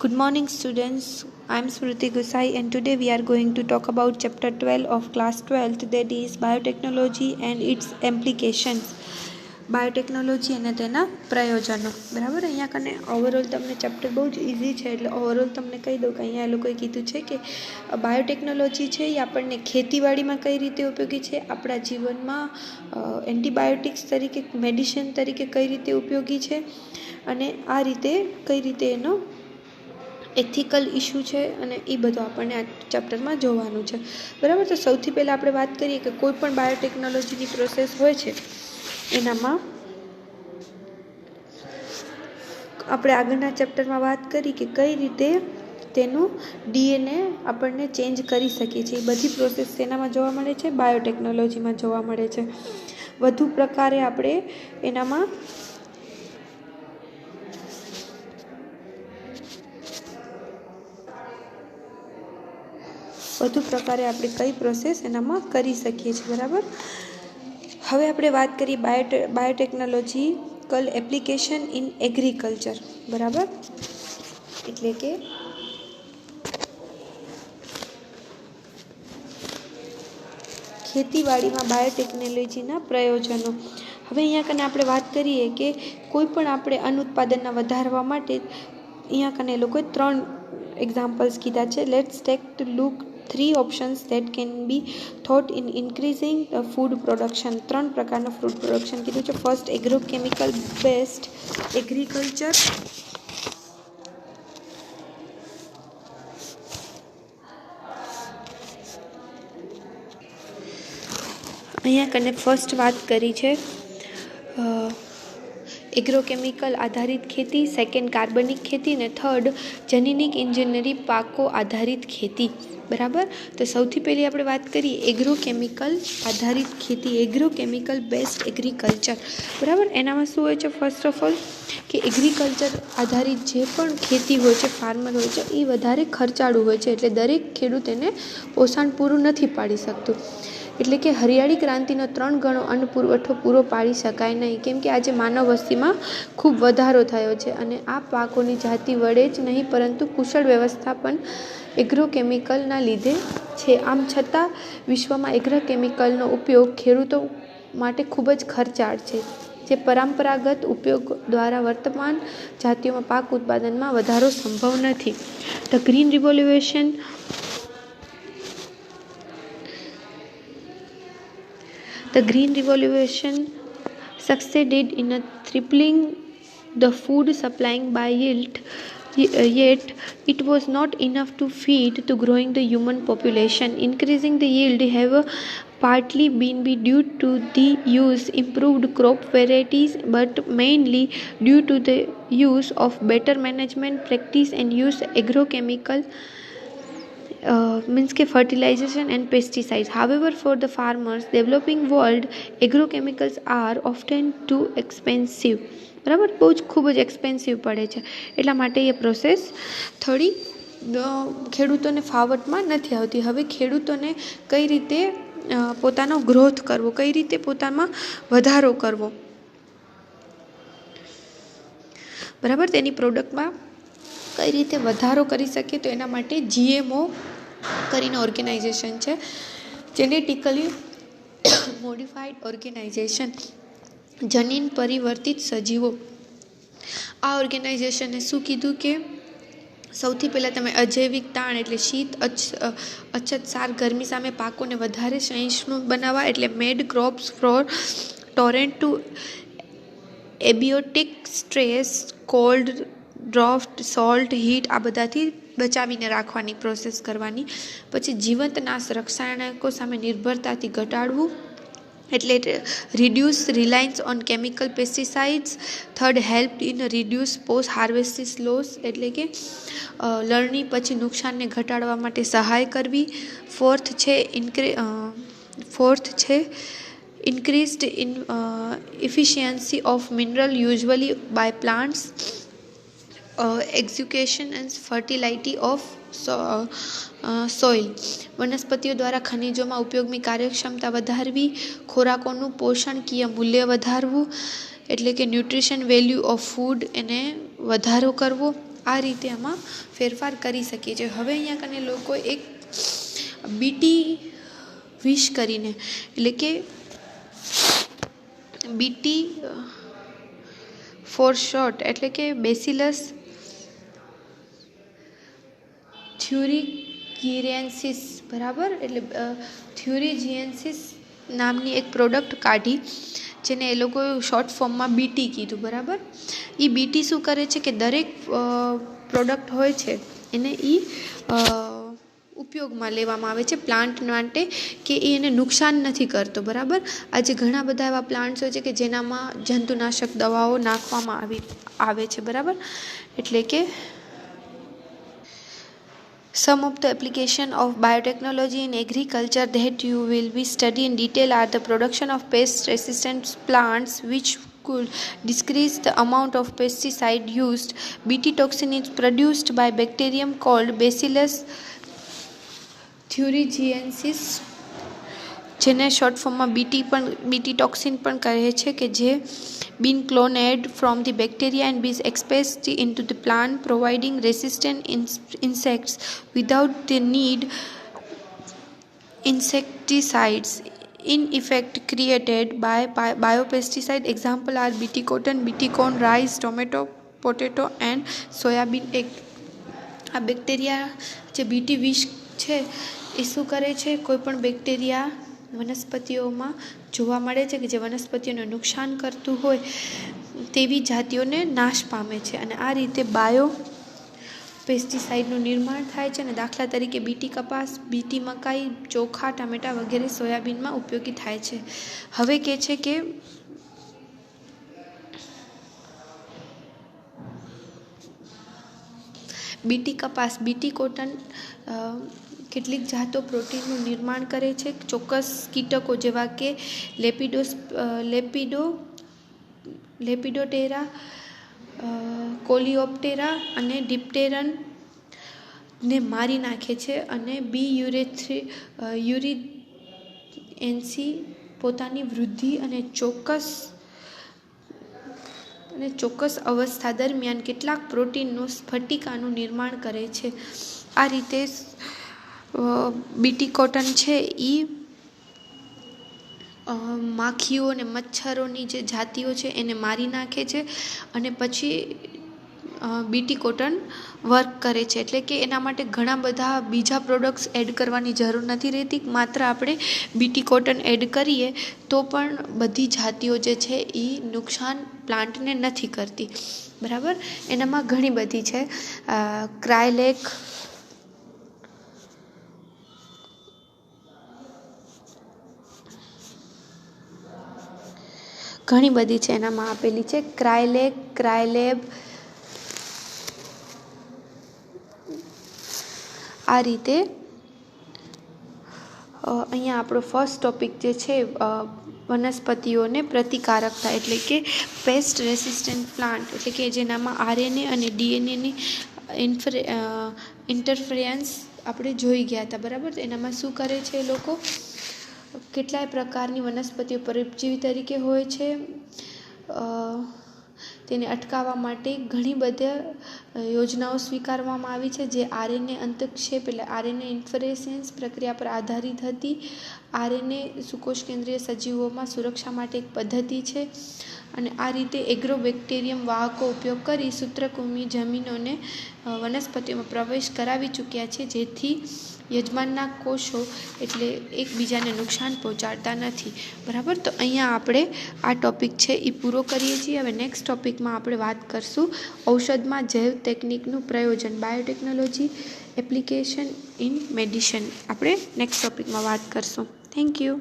Good morning, students. I am Smriti Gusai, and today we are going to talk about chapter 12 of class 12th, that is biotechnology and its applications. Biotechnology અને તેના પ્રયોજનો. બરાબર, અહીંયા કને overall તમને chapter બહુ જ easy છે, એટલે ઓવરઓલ તમને કહી દઉં કે અહીંયા એ લોકોએ કીધું છે કે બાયોટેકનોલોજી છે એ આપણને ખેતીવાડીમાં કઈ રીતે ઉપયોગી છે, આપણા જીવનમાં એન્ટીબાયોટિક્સ તરીકે, મેડિસિન તરીકે કઈ રીતે ઉપયોગી છે, અને આ રીતે કઈ રીતે એનો એથિકલ ઇશ્યુ છે, અને એ બધું આપણને આ ચેપ્ટરમાં જોવાનું છે. બરાબર, તો સૌથી પહેલાં આપણે વાત કરીએ કે કોઈ પણ બાયોટેકનોલોજીની પ્રોસેસ હોય છે એનામાં આપણે આગળના ચેપ્ટરમાં વાત કરી કે કઈ રીતે તેનું ડીએનએ આપણને ચેન્જ કરી શકીએ છીએ. એ બધી પ્રોસેસ તેનામાં જોવા મળે છે, બાયોટેકનોલોજીમાં જોવા મળે છે. વધુ પ્રકારે આપણે એનામાં કઈ પ્રોસેસ એનામાં કરી શકીએ છીએ. બરાબર, હવે આપણે વાત કરીએ બાયોટેકનોલોજીકલ એપ્લિકેશન ઇન એગ્રીકલ્ચર. બરાબર, એટલે કે ખેતીવાડીમાં બાયોટેકનોલોજીના પ્રયોજનો. હવે અહીંયા કને આપણે વાત કરીએ કે કોઈ પણ આપણે અન્ન ઉત્પાદનના વધારવા માટે અહીંયા કને એ લોકોએ 3 એક્ઝામ્પલ્સ કીધા છે. Let's take to look 3 options that can be thought in increasing the food production. 3 પ્રકારના ફૂડ પ્રોડક્શન કીધું છે. First, agrochemical based agriculture. અહીંયા કને ફર્સ્ટ વાત કરી છે એગ્રોકેમિકલ આધારિત ખેતી, સેકન્ડ કાર્બનિક ખેતી, અને થર્ડ જનીનિક ઇન્જિનિયરિંગ પાકો આધારિત ખેતી. બરાબર, તો સૌથી પહેલી આપણે વાત કરીએ એગ્રોકેમિકલ આધારિત ખેતી, એગ્રોકેમિકલ બેસ્ડ એગ્રીકલ્ચર. બરાબર, એનામાં શું હોય છે? ફર્સ્ટ ઓફ ઓલ કે એગ્રીકલ્ચર આધારિત જે પણ ખેતી હોય છે, ફાર્મર હોય છે, એ વધારે ખર્ચાળું હોય છે, એટલે દરેક ખેડૂત એને પોષણ પૂરું નથી પાડી શકતું. એટલે કે હરિયાળી ક્રાંતિનો 3 ગણો અન્ન પુરવઠો પૂરો પાડી શકાય નહીં, કેમ કે આજે માનવ વસ્તીમાં ખૂબ વધારો થયો છે, અને આ પાકોની જાતિ વડે જ નહીં પરંતુ કુશળ વ્યવસ્થાપન એગ્રોકેમિકલના લીધે છે. આમ છતાં વિશ્વમાં એગ્રોકેમિકલનો ઉપયોગ ખેડૂતો માટે ખૂબ જ ખર્ચાળ છે, જે પરંપરાગત ઉપયોગ દ્વારા વર્તમાન જાતિઓમાં પાક ઉત્પાદનમાં વધારો સંભવ નથી. The green revolution The Green Revolution succeeded in a tripling the food supplying by yield, yet it was not enough to feed the growing the human population. Increasing the yield have partly been due to the use improved crop varieties, but mainly due to the use of better management practice and use agrochemical means fertilization and pesticides. However, for the farmers developing world, agrochemicals are often too expensive. બરાબર, બહુ જ ખૂબ જ expensive પડે છે, એટલા માટે એ process થોડી ખેડૂતોને ફાવટમાં નથી આવતી. હવે ખેડૂતોને કઈ રીતે પોતાનો ગ્રોથ કરવો, કઈ રીતે પોતામાં વધારો કરવો, બરાબર, તેની પ્રોડક્ટમાં કઈ રીતે વધારો કરી શકે, તો એના માટે GMO કરીને ઓર્ગેનાઇઝેશન છે, જેનેટિકલી મોડિફાઈડ ઓર્ગેનાઇઝેશન, જનીન પરિવર્તિત સજીવો. આ ઓર્ગેનાઇઝેશને શું કીધું કે સૌથી પહેલાં તમે અજૈવિક તાણ એટલે શીત, અછત, સાર, ગરમી સામે પાકોને વધારે સહિષ્ણુ બનાવવા, એટલે made crops for tolerant to abiotic stress, cold, drought, salt, heat, આ બધાથી બચાવીને રાખવાની પ્રોસેસ કરવાની. પછી જીવંત નાશ રસાયણકો સામે નિર્ભરતાથી ઘટાડવું, એટલે reduce reliance on chemical pesticides. Third, help in reduce post harvests loss, એટલે કે લણણી પછી નુકસાનને ઘટાડવા માટે સહાય કરવી. ફોર્થ છે increased in efficiency of mineral usually by plants, execution and fertility of soil. વનસ્પતિઓ દ્વારા ખનિજોમાં ઉપયોગની કાર્યક્ષમતા વધારવી. ખોરાકોનું પોષણકીય મૂલ્ય વધારવું, એટલે કે ન્યુટ્રિશન વેલ્યુ ઓફ ફૂડ એને વધારો કરવો. આ રીતે આમાં ફેરફાર કરી શકીએ છીએ. હવે અહીંયા કને લોકો એક બીટી વિશ કરીને, એટલે કે બીટી ફોર શોર્ટ, એટલે કે બેસિલસ થ્યુરીગિએન્સિસ, બરાબર, એટલે થ્યુરીગિએન્સિસ નામની એક પ્રોડક્ટ કાઢી, જેને એ લોકો શોર્ટ ફોર્મમાં બીટી કીધું, બરાબર. એ બીટી શું કરે છે કે દરેક પ્રોડક્ટ હોય છે એને એ ઉપયોગમાં લેવામાં આવે છે પ્લાન્ટ માટે, કે એને નુકસાન નથી કરતો, બરાબર. આજે ઘણા બધા એવા પ્લાન્ટ્સ હોય છે કે જેનામાં જંતુનાશક દવાઓ નાખવામાં આવે છે, બરાબર. એટલે કે some of the application of biotechnology in agriculture that you will be study in detail are the production of pest resistant plants which could decrease the amount of pesticide used. Bt toxin is produced by bacterium called Bacillus thuringiensis, જેને short ફોર્મમાં BT toxin પણ કહે છે, કે જે been cloned from the bacteria and be expressed into the plant, providing resistant insects without the need insecticides. In effect created by biopesticide example are bt cotton, bt corn, rice, tomato, potato and soybean egg. આ bacteria જે BT વિષ છે એ શું કરે છે, કોઈ પણ bacteria વનસ્પતિઓમાં જોવા મળે છે કે જે વનસ્પતિઓને નુકસાન કરતું હોય તેવી જાતિઓને નાશ પામે છે, અને આ રીતે બાયો પેસ્ટિસાઇડનું નિર્માણ થાય છે. અને દાખલા તરીકે બીટી કપાસ, બીટી મકાઈ, ચોખા, ટામેટા વગેરે સોયાબીનમાં ઉપયોગી થાય છે. હવે કહે છે કે બીટી કપાસ, બીટી કોટન કેટલીક જાતો પ્રોટીનનું નિર્માણ કરે છે. ચોક્કસ કીટકો જેવા કે લેપિડોટેરા, કોલિયોપ્ટેરા અને ડિપ્ટેરનને મારી નાખે છે, અને બી યુરિએન્સી પોતાની વૃદ્ધિ અને ચોક્કસ અવસ્થા દરમિયાન કેટલાક પ્રોટીનનું સ્ફટિકાનું નિર્માણ કરે છે. આ રીતે બીટી કોટન છે એ માખીઓ અને મચ્છરોની જે જાતિઓ છે એને મારી નાખે છે, અને પછી બીટી કોટન વર્ક કરે છે. એટલે કે એના માટે ઘણા બધા બીજા પ્રોડક્ટ્સ એડ કરવાની જરૂર નથી રહેતી, માત્ર આપણે બીટી કોટન એડ કરીએ તો પણ બધી જાતિઓ જે છે એ નુકસાન પ્લાન્ટને નથી કરતી, બરાબર. એનામાં ઘણી બધી છે, ક્રાયલેક, ઘણી બધી છે એનામાં આપેલી છે, ક્રાયલેક, ક્રાયલેબ, આ રીતે. અહીંયા આપણો ફર્સ્ટ ટોપિક જે છે વનસ્પતિઓને પ્રતિકારકતા, એટલે કે પેસ્ટ રેસિસ્ટન્ટ પ્લાન્ટ, એટલે કે જેનામાં આરએનએ અને ડીએનએની ઇન્ટરફરન્સ આપણે જોઈ ગયા હતા, બરાબર. એનામાં શું કરે છે એ લોકો, કેટલાય પ્રકારની વનસ્પતિઓ પરજીવી તરીકે હોય છે, તેને અટકાવવા માટે ઘણી બધી યોજનાઓ સ્વીકારવામાં આવી છે, જે આરએનએ અંતક્ષેપ એટલે આરએનએ ઇન્ફરેન્સ પ્રક્રિયા પર આધારિત હતી. આરએનએ સુકોષ કેન્દ્રીય સજીવોમાં સુરક્ષા માટે એક પદ્ધતિ છે, અને આ રીતે એગ્રોબેક્ટેરિયમ વાહકો ઉપયોગ કરી સૂત્રકૃમિ જમીનોને વનસ્પતિઓમાં પ્રવેશ કરાવી ચૂક્યા છે, જેથી યજમાનના કોષો એટલે એકબીજાને નુકસાન પહોંચાડતા નથી, બરાબર. તો અહીંયા આપણે આ ટોપિક છે એ પૂરો કરીએ છીએ. હવે નેક્સ્ટ ટોપિકમાં આપણે વાત કરશું ઔષધમાં જૈવ ટેકનિકનું પ્રયોજન, બાયોટેકનોલોજી એપ્લિકેશન ઇન મેડિસિન. આપણે નેક્સ્ટ ટોપિકમાં વાત કરશું. Thank you.